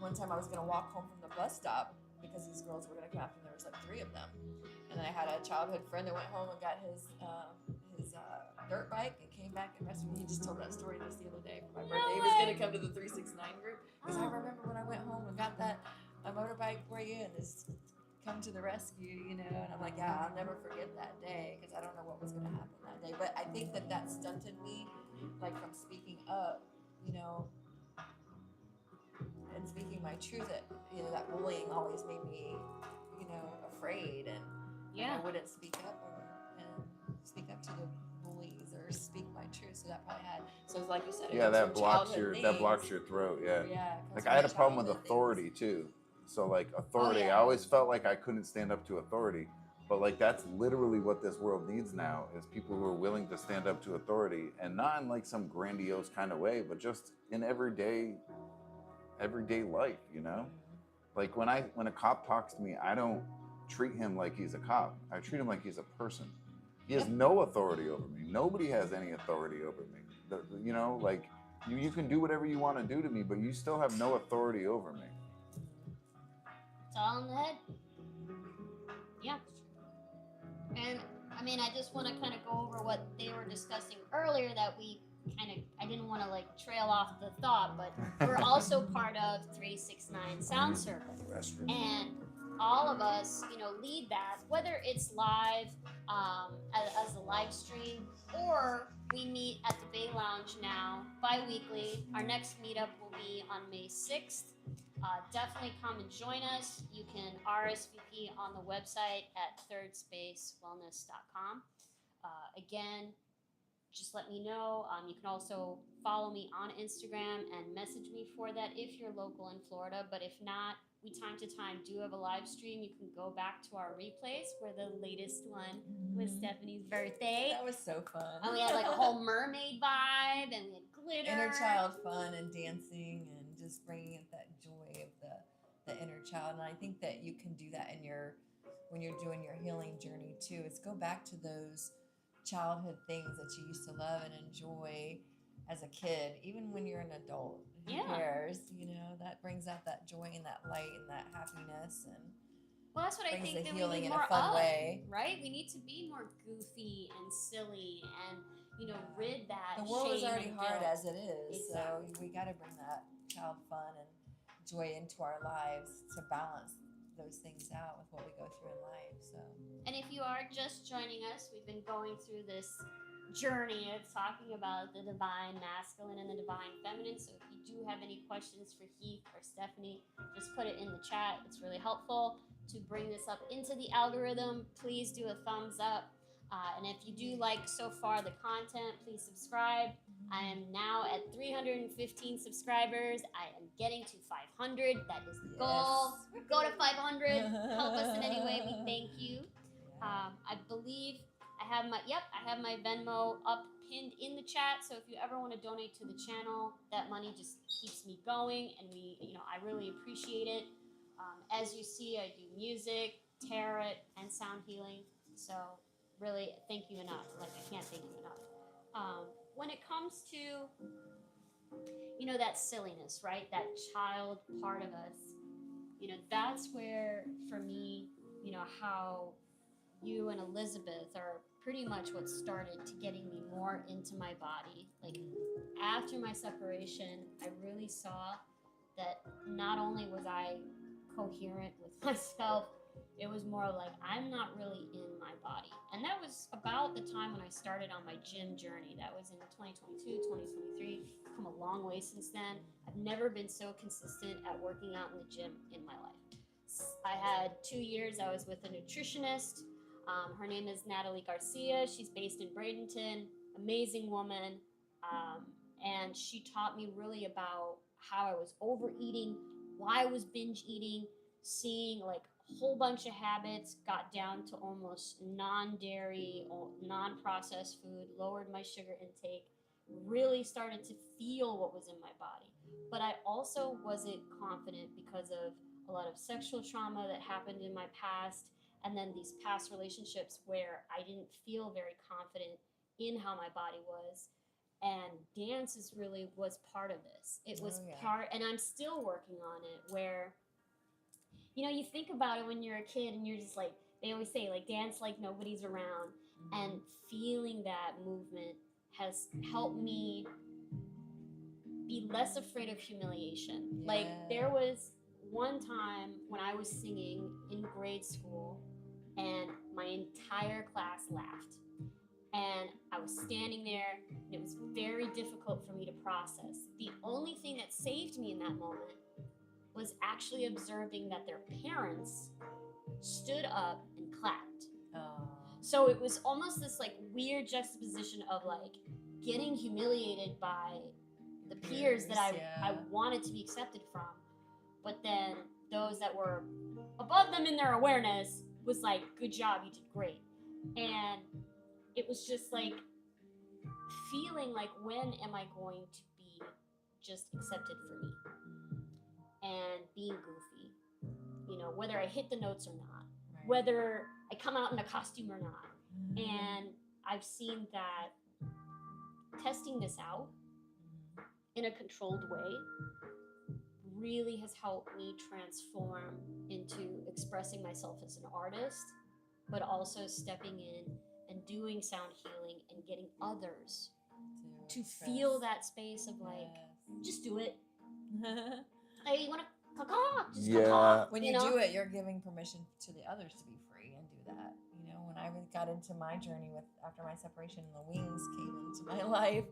one time I was going to walk home from the bus stop because these girls were going to come after me. There was like 3 of them. And then I had a childhood friend that went home and got his dirt bike and came back and rescued me. He just told that story just the other day for my birthday. He was going to come to the 369 group because I remember when I went home and got a motorbike for you and just come to the rescue, and I'm like, yeah, I'll never forget that day because I don't know what was going to happen that day. But I think that stunted me, like from speaking up, and speaking my truth. That that bullying always made me, afraid, and Yeah. I wouldn't speak up and speak up to the bullies or speak my truth. So that probably had. So like you said, it Yeah, comes that from blocks childhood your things. throat. Yeah. Yeah. it comes Like from I had a problem with childhood authority things. too. So like authority, yeah. I always felt like I couldn't stand up to authority. But like that's literally what this world needs now is people who are willing to stand up to authority, and not in like some grandiose kind of way, but just in everyday life, Like when a cop talks to me, I don't treat him like he's a cop. I treat him like he's a person. He has no authority over me. Nobody has any authority over me. Like you can do whatever you want to do to me, but you still have no authority over me. It's all in the head. Yeah. And I just want to kind of go over what they were discussing earlier that I didn't want to trail off the thought, but we're also part of 369 Sound Circle. And all of us, lead that, whether it's live as a live stream or we meet at the Bay Lounge now bi-weekly. Our next meetup will be on May 6th. Definitely come and join us. You can RSVP on the website at thirdspacewellness.com. Again, just let me know. You can also follow me on Instagram and message me for that if you're local in Florida. But if not, we time to time do have a live stream. You can go back to our replays where the latest one was Stephanie's birthday. That was so fun. And we had a whole mermaid vibe, and we had glitter. Inner child fun and dancing and just bringing up that joy of the inner child. And I think that you can do that when you're doing your healing journey too. Is go back to those childhood things that you used to love and enjoy as a kid, even when you're an adult. Who cares? That brings out that joy and that light and that happiness, and well, that's what I brings think the that we healing need in more a fun of, way. right? We need to be more goofy and silly and rid that. The world is shame already and hard guilt. as it is, Exactly. so we got to bring that child fun and joy into our lives to balance those things out with what we go through in life. So, And if you are just joining us, we've been going through this journey of talking about the divine masculine and the divine feminine. So if you do have any questions for Heath or Stephanie, just put it in the chat. It's really helpful to bring this up into the algorithm. Please do a thumbs up. And if you do like so far the content, please subscribe. I am now at 315 subscribers. I am getting to 500. That is the goal. Go to 500. Help us in any way. We thank you. I believe I have my Venmo up pinned in the chat. So if you ever want to donate to the channel, that money just keeps me going, and I really appreciate it. As you see, I do music, tarot, and sound healing. So really, thank you enough. I can't thank you enough. When it comes to that silliness, right? That child part of us, that's where, for me, how you and Elizabeth are pretty much what started to getting me more into my body. After my separation, I really saw that not only was I coherent with myself, it was more like I'm not really in my body. And that was about the time when I started on my gym journey. That was in 2022, 2023. Come a long way since then. I've never been so consistent at working out in the gym in my life. I had 2 years, I was with a nutritionist. Her name is Natalie Garcia. She's based in Bradenton, amazing woman. And she taught me really about how I was overeating, why I was binge eating, seeing like a whole bunch of habits, got down to almost non-dairy, non-processed food, lowered my sugar intake, really started to feel what was in my body. But I also wasn't confident because of a lot of sexual trauma that happened in my past, and then these past relationships where I didn't feel very confident in how my body was. And dance is really was part of this. It was part, and I'm still working on it, where you think about it when you're a kid and you're just like, they always say, like, dance like nobody's around. And feeling that movement has helped me be less afraid of humiliation. Like, there was one time when I was singing in grade school and my entire class laughed. And I was standing there, and it was very difficult for me to process. The only thing that saved me in that moment was actually observing that their parents stood up and clapped. So it was almost this like weird juxtaposition of like getting humiliated by the peers that I wanted to be accepted from, but then those that were above them in their awareness was like, good job, you did great. And it was just like feeling like, when am I going to be just accepted for me? And being goofy, whether I hit the notes or not, whether I come out in a costume or not. And I've seen that testing this out in a controlled way really has helped me transform into expressing myself as an artist, but also stepping in and doing sound healing and getting others to feel that space of like, just do it. Hey, you want to just caw. When you do it, you're giving permission to the others to be free and do that. When I got into my journey after my separation and the wings came into my life,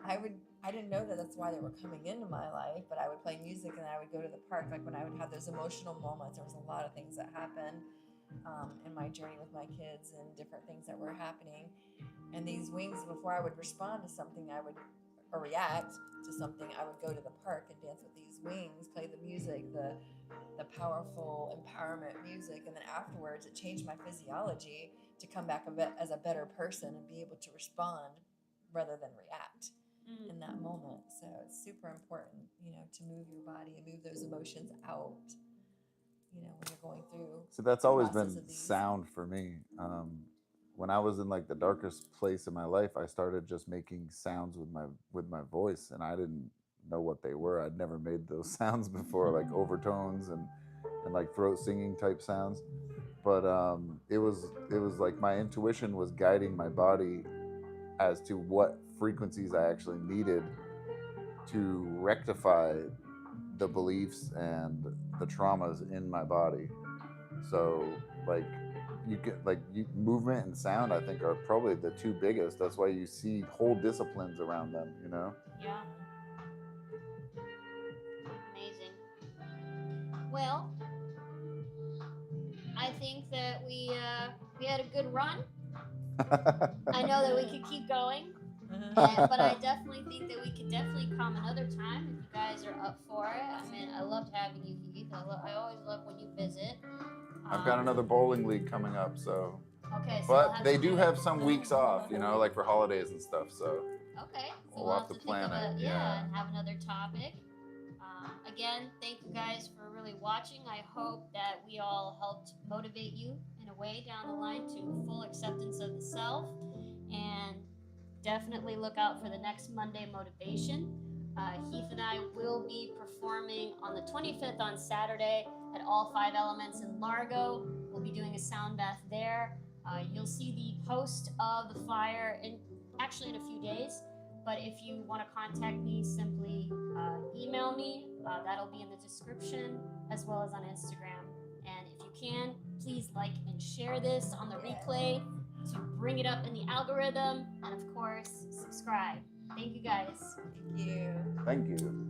I didn't know that that's why they were coming into my life, but I would play music and I would go to the park. Like when I would have those emotional moments, there was a lot of things that happened in my journey with my kids and different things that were happening. And these wings, before I would respond to something, or react to something, I would go to the park and dance with these wings, play the music, the powerful empowerment music, and then afterwards it changed my physiology to come back as a better person and be able to respond rather than react in that moment. So it's super important, to move your body and move those emotions out, when you're going through. So that's always been sound for me. When I was in like the darkest place in my life, I started just making sounds with my voice, and I didn't know what they were. I'd never made those sounds before, like overtones and like throat singing type sounds. But it was like my intuition was guiding my body as to what frequencies I actually needed to rectify the beliefs and the traumas in my body. So like movement and sound, I think, are probably the two biggest. That's why you see whole disciplines around them, Yeah. Amazing. Well, I think that we had a good run. I know that we could keep going, but I definitely think that we could definitely come another time if you guys are up for it. I mean, I loved having you, Heath. I always love when you visit. I've got another bowling league coming up, so. Okay, so but they do have some weeks off, like for holidays and stuff. So. Okay, so we'll have to plan it. And have another topic. Again, thank you guys for really watching. I hope that we all helped motivate you in a way down the line to full acceptance of the self. And definitely look out for the next Monday motivation. Heath and I will be performing on the 25th on Saturday at All 5 Elements in Largo. We'll be doing a sound bath there. You'll see the post of the flyer in a few days. But if you want to contact me, simply email me. That'll be in the description, as well as on Instagram. And if you can, please like and share this on the replay to bring it up in the algorithm. And of course, subscribe. Thank you guys. Thank you. Thank you.